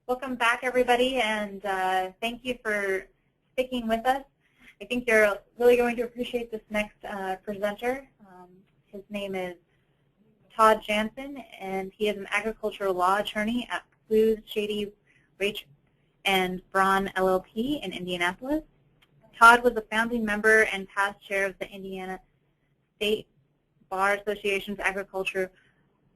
Welcome back, everybody, and thank you for sticking with us. I think you're really going to appreciate this next presenter. His name is Todd Jansen, and he is an agricultural law attorney at Blues, Shady, Raich, and Braun LLP in Indianapolis. Todd was a founding member and past chair of the Indiana State Bar Association's Agriculture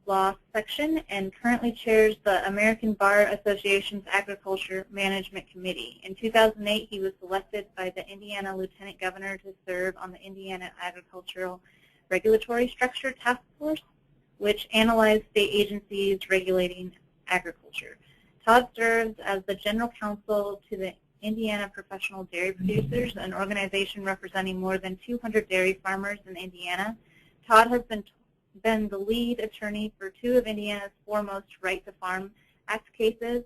Law Section and currently chairs the American Bar Association's Agriculture Management Committee. In 2008, he was selected by the Indiana Lieutenant Governor to serve on the Indiana Agricultural Regulatory Structure Task Force, which analyzed state agencies regulating agriculture. Todd serves as the General Counsel to the Indiana Professional Dairy Producers, an organization representing more than 200 dairy farmers in Indiana. Todd has been the lead attorney for two of Indiana's foremost Right to Farm Act cases,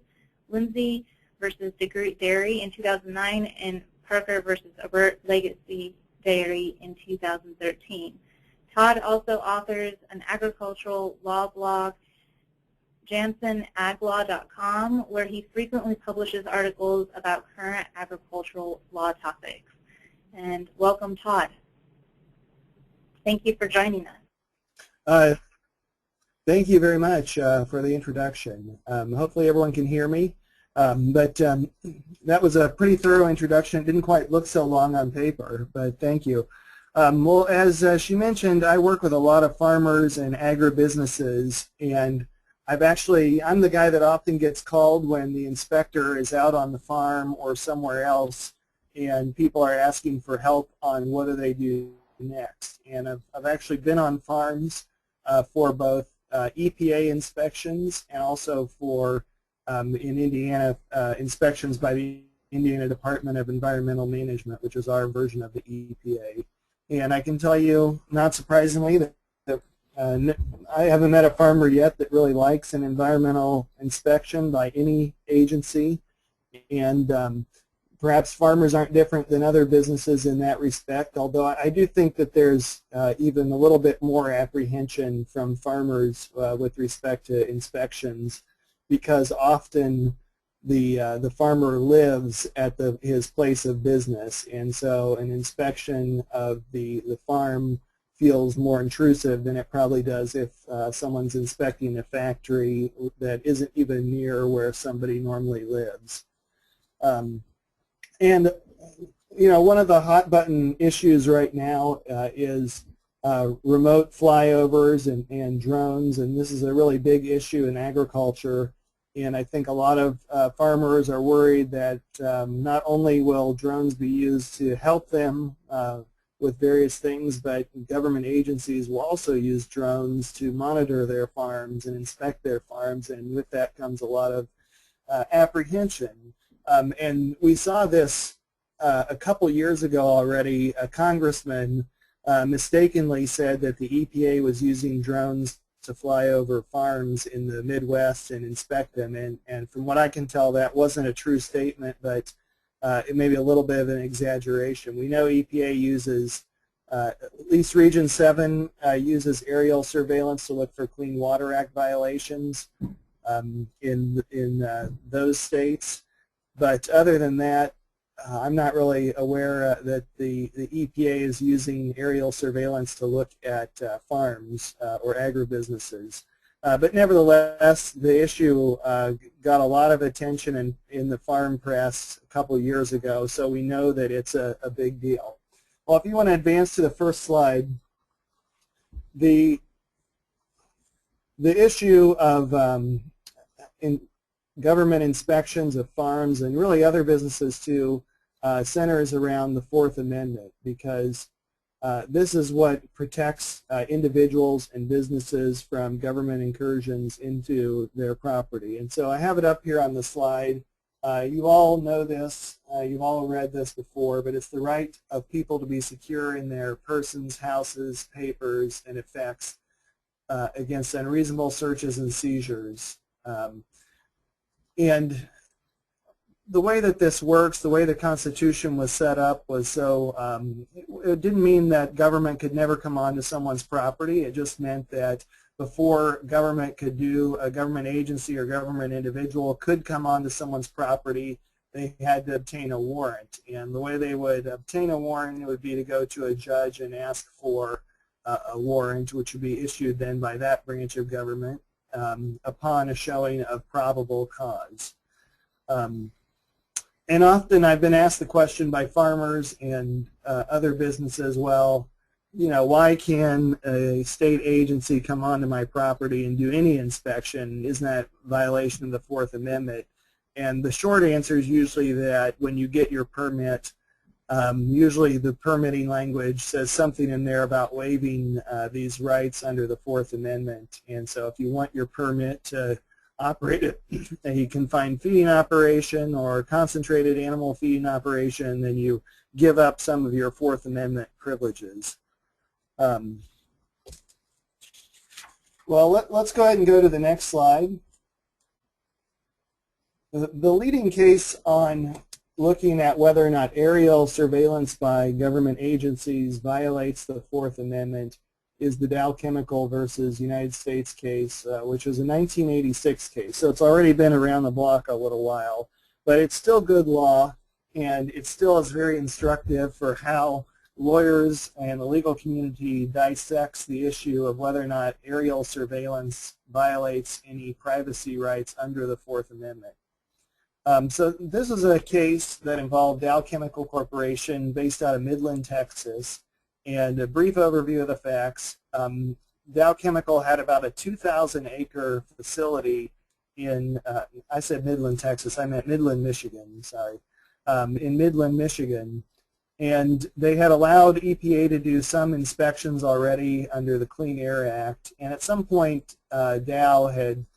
Lindsay versus Degree Dairy in 2009 and Parker versus Avert Legacy Dairy in 2013. Todd also authors an agricultural law blog, jansenaglaw.com, where he frequently publishes articles about current agricultural law topics. And welcome, Todd. Thank you for joining us. Thank you very much for the introduction. Hopefully everyone can hear me. That was a pretty thorough introduction. It didn't quite look so long on paper, but thank you. Well, as she mentioned, I work with a lot of farmers and agribusinesses, and I'm the guy that often gets called when the inspector is out on the farm or somewhere else and people are asking for help on what do they do next. And I've actually been on farms for both EPA inspections and also for, in Indiana, inspections by the Indiana Department of Environmental Management, which is our version of the EPA. And I can tell you, not surprisingly, that I haven't met a farmer yet that really likes an environmental inspection by any agency. And perhaps farmers aren't different than other businesses in that respect, although I do think that there's even a little bit more apprehension from farmers with respect to inspections, because often the farmer lives at his place of business, and so an inspection of the farm feels more intrusive than it probably does if someone's inspecting a factory that isn't even near where somebody normally lives. And you know, one of the hot button issues right now is remote flyovers and drones, and this is a really big issue in agriculture. And I think a lot of farmers are worried that not only will drones be used to help them with various things, but government agencies will also use drones to monitor their farms and inspect their farms, and with that comes a lot of apprehension. And we saw this a couple years ago already. A congressman mistakenly said that the EPA was using drones to fly over farms in the Midwest and inspect them, and from what I can tell, that wasn't a true statement, but it may be a little bit of an exaggeration. We know EPA uses, at least Region 7 uses aerial surveillance to look for Clean Water Act violations in those states, but other than that, I'm not really aware that the EPA is using aerial surveillance to look at farms or agribusinesses. But nevertheless, the issue got a lot of attention in the farm press a couple years ago, so we know that it's a big deal. Well, if you want to advance to the first slide, the issue of government inspections of farms and really other businesses too centers around the Fourth Amendment, because this is what protects individuals and businesses from government incursions into their property. And so I have it up here on the slide. You all know this, you've all read this before, but it's the right of people to be secure in their persons, houses, papers, and effects against unreasonable searches and seizures. And the way that this works, the way the Constitution was set up was so, it didn't mean that government could never come onto someone's property. It just meant that before government could do, a government agency or government individual could come onto someone's property, they had to obtain a warrant. And the way they would obtain a warrant would be to go to a judge and ask for a warrant, which would be issued then by that branch of government upon a showing of probable cause. And often I've been asked the question by farmers and other businesses, well, you know, why can a state agency come onto my property and do any inspection? Isn't that a violation of the Fourth Amendment? And the short answer is usually that when you get your permit, usually the permitting language says something in there about waiving these rights under the Fourth Amendment. And so if you want your permit to operate a confined feeding operation or concentrated animal feeding operation, then you give up some of your Fourth Amendment privileges. Well, let's go ahead and go to the next slide. The leading case on looking at whether or not aerial surveillance by government agencies violates the Fourth Amendment is the Dow Chemical versus United States case, which was a 1986 case. So it's already been around the block a little while, but it's still good law, and it still is very instructive for how lawyers and the legal community dissects the issue of whether or not aerial surveillance violates any privacy rights under the Fourth Amendment. So this is a case that involved Dow Chemical Corporation based out of Midland, Texas. And a brief overview of the facts. Dow Chemical had about a 2,000-acre facility in, I said Midland, Texas, I meant Midland, Michigan, sorry, in Midland, Michigan. And they had allowed EPA to do some inspections already under the Clean Air Act. And at some point, Dow had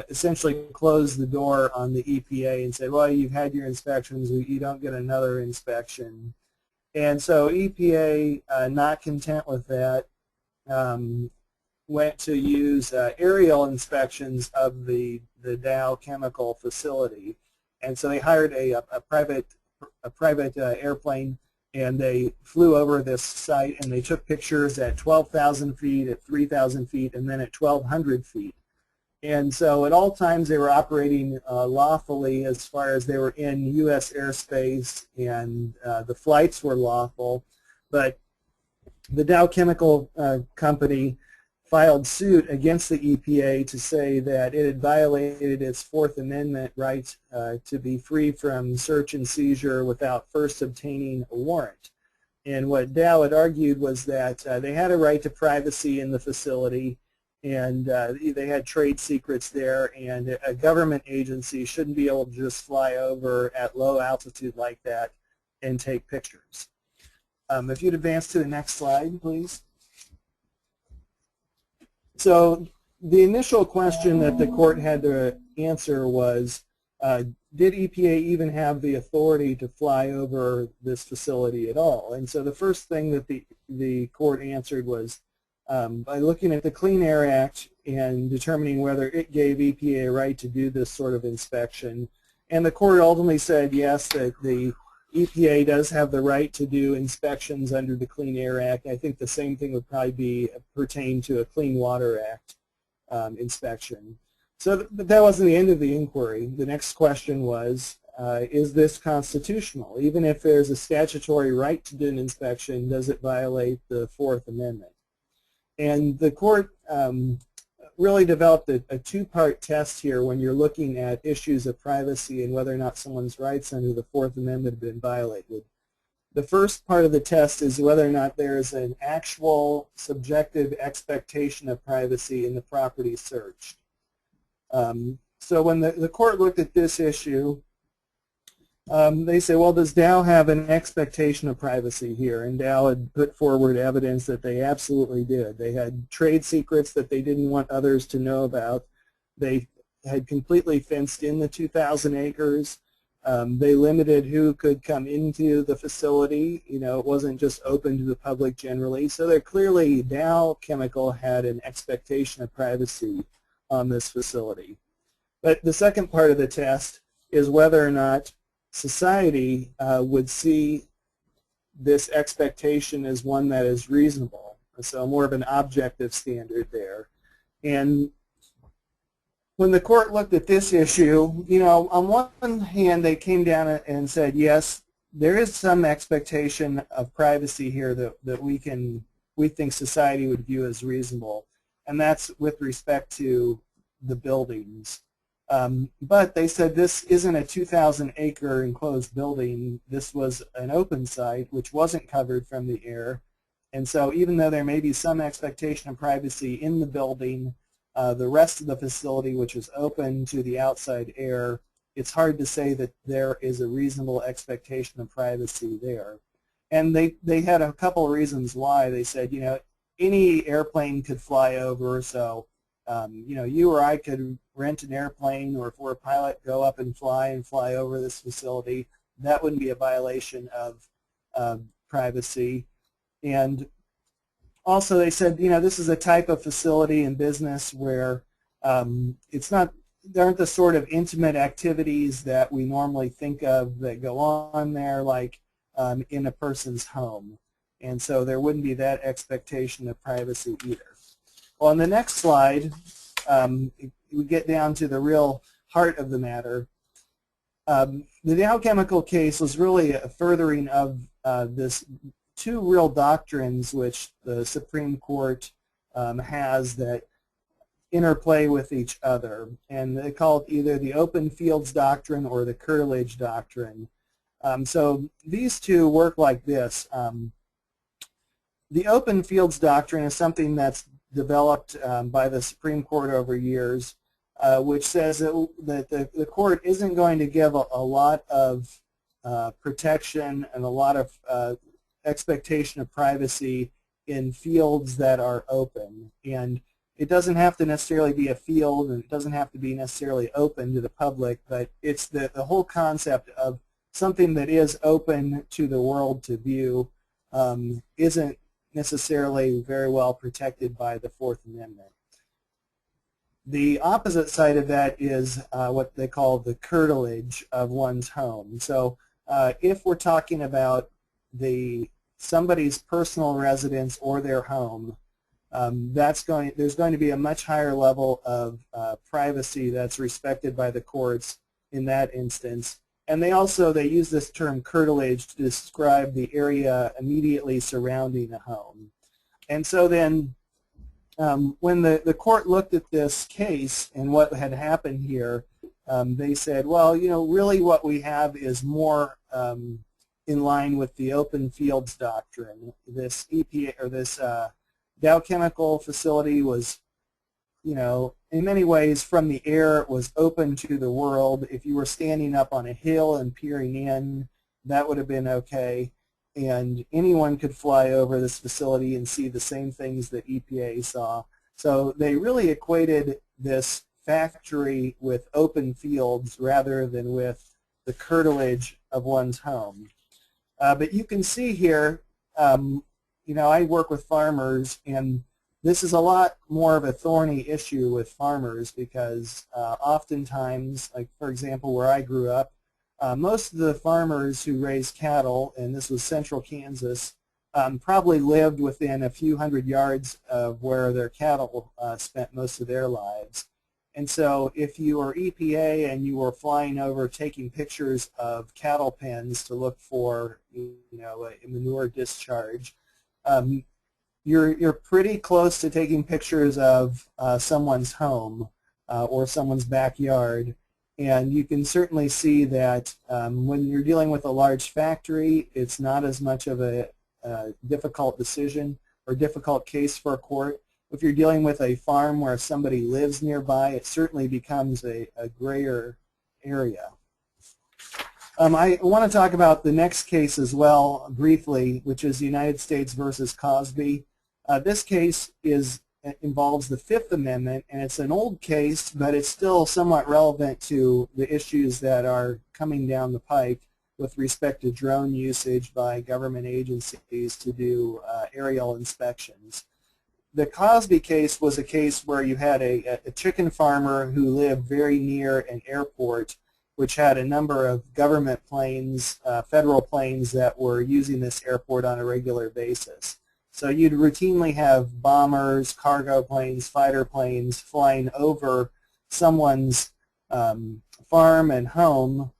essentially closed the door on the EPA and said, well, you've had your inspections, you don't get another inspection. And so EPA, not content with that, went to use aerial inspections of the Dow Chemical facility. And so they hired a private airplane, and they flew over this site, and they took pictures at 12,000 feet, at 3,000 feet, and then at 1,200 feet. And so at all times they were operating lawfully as far as they were in U.S. airspace, and the flights were lawful. But the Dow Chemical Company filed suit against the EPA to say that it had violated its Fourth Amendment right to be free from search and seizure without first obtaining a warrant. And what Dow had argued was that they had a right to privacy in the facility, and they had trade secrets there, and a government agency shouldn't be able to just fly over at low altitude like that and take pictures. If you'd advance to the next slide, please. So the initial question that the court had to answer was, did EPA even have the authority to fly over this facility at all? And so the first thing that the court answered was, by looking at the Clean Air Act and determining whether it gave EPA a right to do this sort of inspection. And the court ultimately said yes, that the EPA does have the right to do inspections under the Clean Air Act. I think the same thing would probably pertain to a Clean Water Act inspection. So that wasn't the end of the inquiry. The next question was, is this constitutional? Even if there's a statutory right to do an inspection, does it violate the Fourth Amendment? And the court really developed a two-part test here when you're looking at issues of privacy and whether or not someone's rights under the Fourth Amendment have been violated. The first part of the test is whether or not there is an actual subjective expectation of privacy in the property searched. So when the court looked at this issue, they say, well, does Dow have an expectation of privacy here? And Dow had put forward evidence that they absolutely did. They had trade secrets that they didn't want others to know about. They had completely fenced in the 2,000 acres. They limited who could come into the facility. You know, it wasn't just open to the public generally. So they're clearly, Dow Chemical had an expectation of privacy on this facility. But the second part of the test is whether or not society would see this expectation as one that is reasonable. So more of an objective standard there. And when the court looked at this issue, you know, on one hand they came down and said, yes, there is some expectation of privacy here that we think society would view as reasonable, and that's with respect to the buildings. But they said this isn't a 2,000-acre enclosed building. This was an open site which wasn't covered from the air. And so even though there may be some expectation of privacy in the building, the rest of the facility, which is open to the outside air, it's hard to say that there is a reasonable expectation of privacy there. And they had a couple of reasons why. They said, you know, any airplane could fly over, so you know, you or I could rent an airplane, or if we're a pilot, go up and fly over this facility. That wouldn't be a violation of privacy. And also they said, you know, this is a type of facility and business where there aren't the sort of intimate activities that we normally think of that go on there, like in a person's home. And so there wouldn't be that expectation of privacy either. Well, on the next slide, we get down to the real heart of the matter. The Dow Chemical case was really a furthering of this two real doctrines which the Supreme Court has that interplay with each other, and they call it either the open fields doctrine or the curtilage doctrine. So these two work like this. The open fields doctrine is something that's developed by the Supreme Court over years, which says that the court isn't going to give a lot of protection and a lot of expectation of privacy in fields that are open. And it doesn't have to necessarily be a field, and it doesn't have to be necessarily open to the public, but it's the whole concept of something that is open to the world to view isn't necessarily very well protected by the Fourth Amendment. The opposite side of that is what they call the curtilage of one's home. So if we're talking about somebody's personal residence or their home, there's going to be a much higher level of privacy that's respected by the courts in that instance. And they use this term curtilage to describe the area immediately surrounding a home. And so then when the court looked at this case and what had happened here, they said, well, you know, really what we have is more in line with the open fields doctrine. This EPA, or this Dow Chemical facility was, you know, in many ways from the air, it was open to the world. If you were standing up on a hill and peering in, that would have been okay. And anyone could fly over this facility and see the same things that EPA saw. So they really equated this factory with open fields rather than with the curtilage of one's home. But you can see here, you know, I work with farmers, and this is a lot more of a thorny issue with farmers because oftentimes, like for example where I grew up, most of the farmers who raised cattle, and this was central Kansas, probably lived within a few hundred yards of where their cattle spent most of their lives. And so if you were EPA and you were flying over taking pictures of cattle pens to look for, you know, a manure discharge, you're pretty close to taking pictures of someone's home or someone's backyard, and you can certainly see that when you're dealing with a large factory, it's not as much of a difficult decision or difficult case for a court. If you're dealing with a farm where somebody lives nearby, it certainly becomes a grayer area. I want to talk about the next case as well briefly, which is United States versus Causey. This case involves the Fifth Amendment, and it's an old case, but it's still somewhat relevant to the issues that are coming down the pike with respect to drone usage by government agencies to do aerial inspections. The Causey case was a case where you had a chicken farmer who lived very near an airport, which had a number of government planes, federal planes that were using this airport on a regular basis. So you'd routinely have bombers, cargo planes, fighter planes flying over someone's farm and home,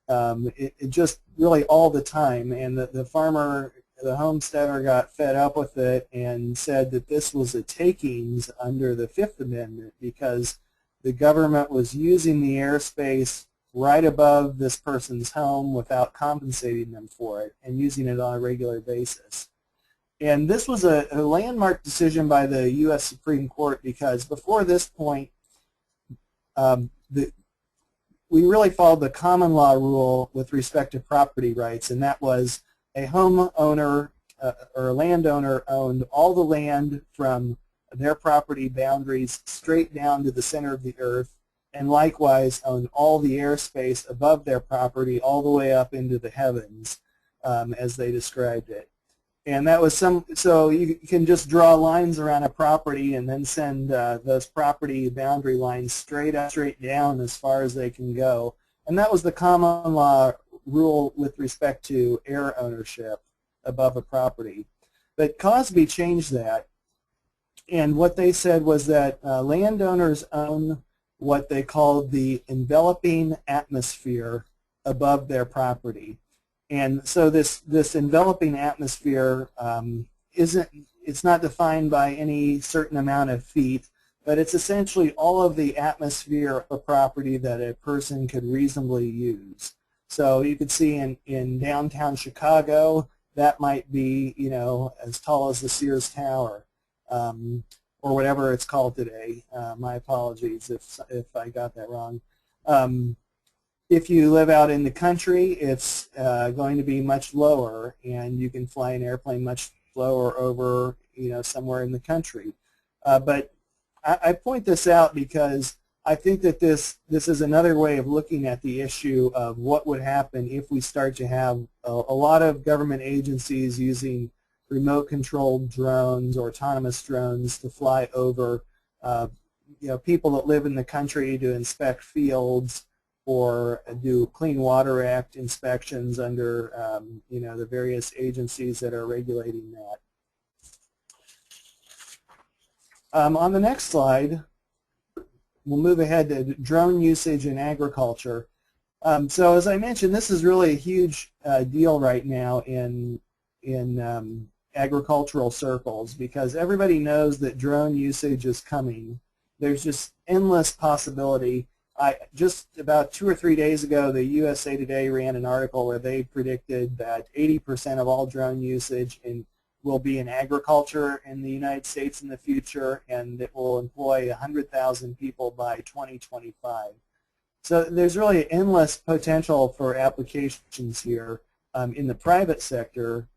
it just really all the time. And the farmer, the homesteader, got fed up with it and said that this was a takings under the Fifth Amendment because the government was using the airspace right above this person's home without compensating them for it and using it on a regular basis. And this was a landmark decision by the U.S. Supreme Court because before this point, we really followed the common law rule with respect to property rights, and that was a homeowner or a landowner owned all the land from their property boundaries straight down to the center of the earth, and likewise owned all the airspace above their property all the way up into the heavens, as they described it. And that was so you can just draw lines around a property and then send those property boundary lines straight up, straight down as far as they can go. And that was the common law rule with respect to air ownership above a property. But Causey changed that, and what they said was that landowners own what they called the enveloping atmosphere above their property. And so this enveloping atmosphere it's not defined by any certain amount of feet, but it's essentially all of the atmosphere of a property that a person could reasonably use. So you could see in downtown Chicago, that might be, you know, as tall as the Sears Tower, or whatever it's called today. My apologies if I got that wrong. If you live out in the country, it's going to be much lower, and you can fly an airplane much lower over, you know, somewhere in the country. But I point this out because I think that this is another way of looking at the issue of what would happen if we start to have a lot of government agencies using remote-controlled drones or autonomous drones to fly over, you know, people that live in the country to inspect fields, or do Clean Water Act inspections under, you know, the various agencies that are regulating that. On the next slide, we'll move ahead to drone usage in agriculture. So as I mentioned, this is really a huge deal right now in agricultural circles because everybody knows that drone usage is coming. There's just endless possibility. Just about 2 or 3 days ago, the USA Today ran an article where they predicted that 80% of all drone usage will be in agriculture in the United States in the future, and it will employ 100,000 people by 2025. So there's really endless potential for applications here. In the private sector,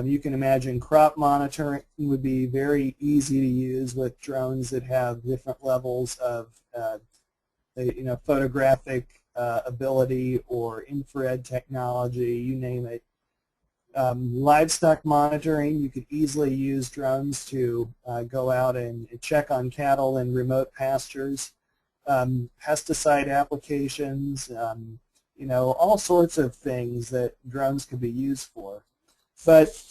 you can imagine crop monitoring would be very easy to use with drones that have different levels of you know, photographic ability or infrared technology, you name it. Livestock monitoring, you could easily use drones to go out and check on cattle in remote pastures. Pesticide applications, you know, all sorts of things that drones could be used for. But,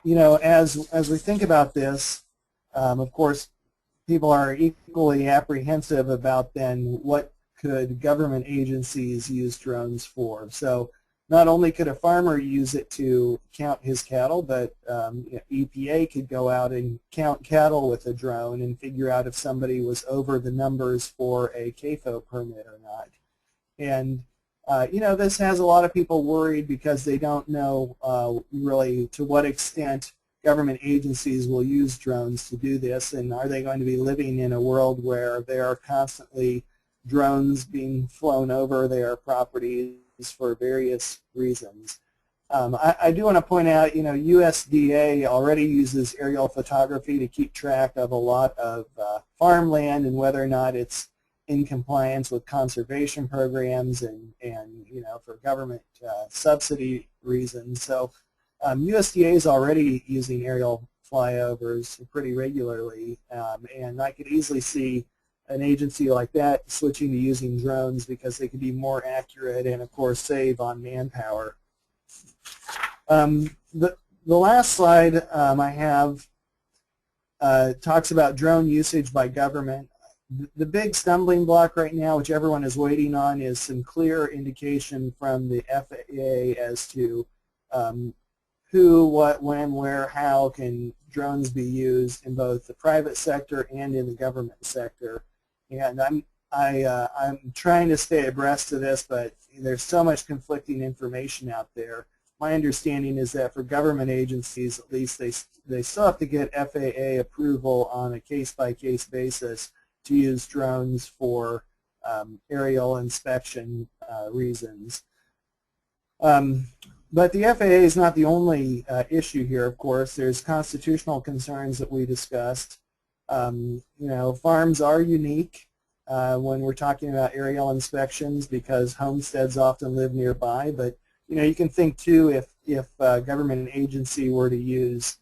you know, as we think about this, of course, people are equally apprehensive about then what could government agencies use drones for. So not only could a farmer use it to count his cattle, but you know, EPA could go out and count cattle with a drone and figure out if somebody was over the numbers for a CAFO permit or not. And you know, this has a lot of people worried because they don't know really to what extent government agencies will use drones to do this, and are they going to be living in a world where there are constantly drones being flown over their properties for various reasons. I do want to point out, you know, USDA already uses aerial photography to keep track of a lot of farmland and whether or not it's in compliance with conservation programs and you know, for government subsidy reasons. So USDA is already using aerial flyovers pretty regularly, and I could easily see an agency like that switching to using drones because they could be more accurate and, of course, save on manpower. the last slide I have talks about drone usage by government. The big stumbling block right now, which everyone is waiting on, is some clear indication from the FAA as to who, what, when, where, how can drones be used in both the private sector and in the government sector. And I'm trying to stay abreast of this, but there's so much conflicting information out there. My understanding is that for government agencies, at least, they still have to get FAA approval on a case-by-case basis to use drones for aerial inspection reasons. But the FAA is not the only issue here, of course. There's constitutional concerns that we discussed. You know, farms are unique when we're talking about aerial inspections because homesteads often live nearby. But you know, you can think too if a government agency were to use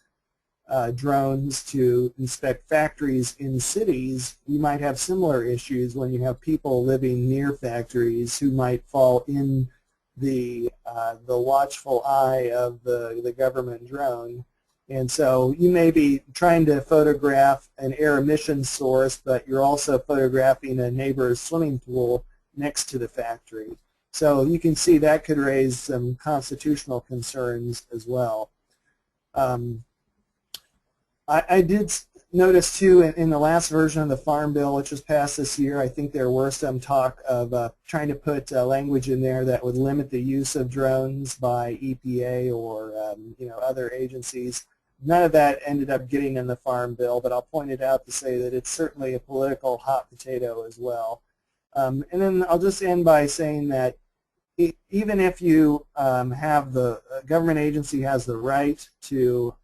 drones to inspect factories in cities, you might have similar issues when you have people living near factories who might fall in the watchful eye of the government drone. And so you may be trying to photograph an air emission source, but you're also photographing a neighbor's swimming pool next to the factory. So you can see that could raise some constitutional concerns as well. I did notice too in the last version of the Farm Bill, which was passed this year, I think there were some talk of trying to put language in there that would limit the use of drones by EPA or you know, other agencies. None of that ended up getting in the Farm Bill, but I'll point it out to say that it's certainly a political hot potato as well. And then I'll just end by saying that even if you have the government agency has the right to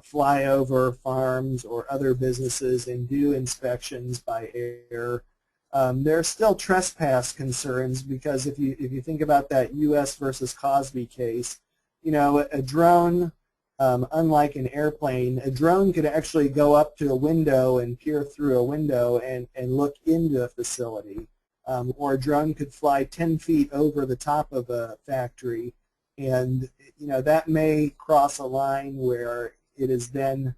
fly over farms or other businesses and do inspections by air, there are still trespass concerns because if you think about that U.S. versus Causey case, you know, a drone, unlike an airplane, a drone could actually go up to a window and peer through a window and look into a facility. Or a drone could fly 10 feet over the top of a factory, and you know, that may cross a line where it is then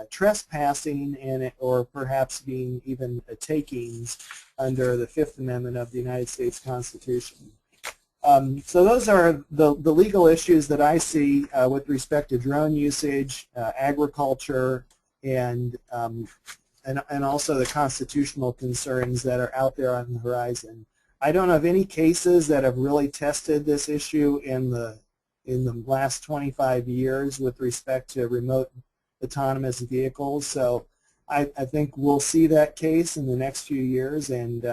trespassing or perhaps being even a takings under the Fifth Amendment of the United States Constitution. So those are the legal issues that I see with respect to drone usage, agriculture, and also the constitutional concerns that are out there on the horizon. I don't know of any cases that have really tested this issue in the last 25 years with respect to remote autonomous vehicles. So I think we'll see that case in the next few years, and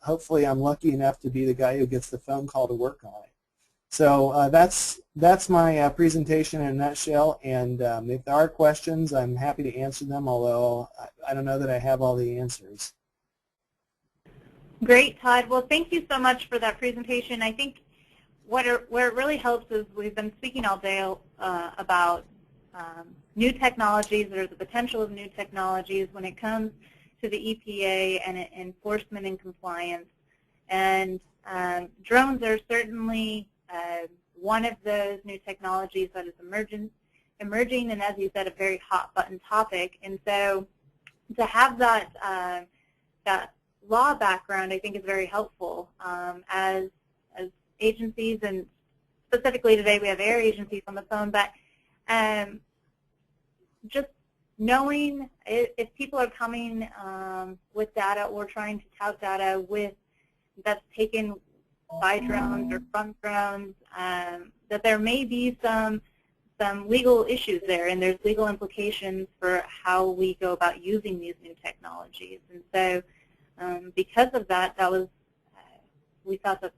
hopefully I'm lucky enough to be the guy who gets the phone call to work on it. So that's my presentation in a nutshell, and if there are questions, I'm happy to answer them, although I don't know that I have all the answers. Great, Todd. Well, thank you so much for that presentation. I think where it really helps is we've been speaking all day about new technologies or the potential of new technologies when it comes to the EPA and enforcement and compliance. And drones are certainly one of those new technologies that is emerging, and as you said, a very hot button topic. And so to have that that law background, I think, is very helpful as agencies, and specifically today we have air agencies on the phone, but just knowing if people are coming with data or trying to tout data that's taken by drones or from drones, that there may be some legal issues there, and there's legal implications for how we go about using these new technologies. And so because of that, we thought that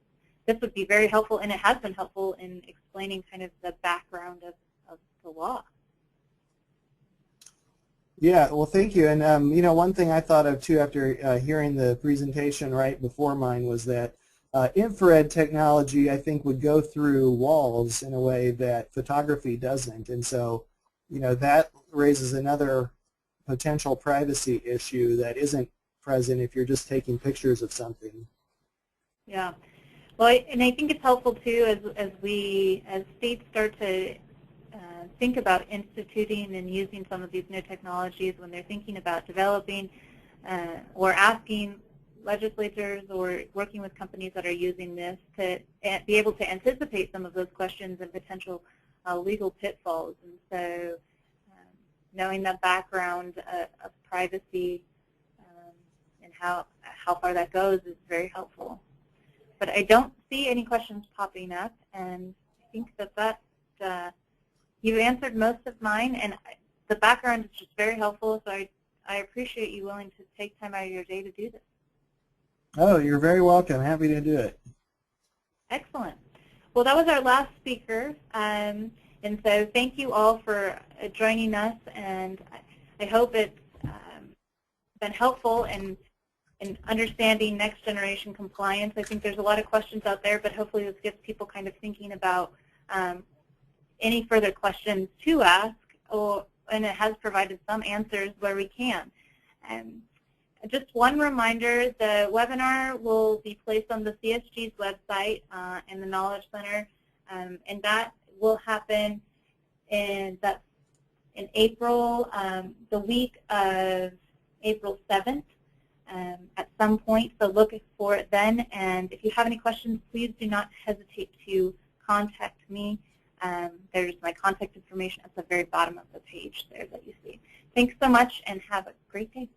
this would be very helpful, and it has been helpful in explaining kind of the background of the law. Yeah, well, thank you. And you know, one thing I thought of too after hearing the presentation right before mine was that infrared technology, I think, would go through walls in a way that photography doesn't, and so you know, that raises another potential privacy issue that isn't present if you're just taking pictures of something. Yeah, well, and I think it's helpful too as states start to think about instituting and using some of these new technologies, when they're thinking about developing or asking legislators or working with companies that are using this to be able to anticipate some of those questions and potential legal pitfalls. And so knowing the background of privacy and how far that goes is very helpful. But I don't see any questions popping up, and I think that you've answered most of mine, and the background is just very helpful, so I appreciate you willing to take time out of your day to do this. Oh, you're very welcome. Happy to do it. Excellent. Well, that was our last speaker, and so thank you all for joining us, and I hope it's been helpful in understanding next generation compliance. I think there's a lot of questions out there, but hopefully this gets people kind of thinking about any further questions to ask, and it has provided some answers where we can. Just one reminder, the webinar will be placed on the CSG's website in the Knowledge Center, and that will happen in April, the week of April 7th at some point, so look for it then. And if you have any questions, please do not hesitate to contact me. There's my contact information at the very bottom of the page there that you see. Thanks so much, and have a great day.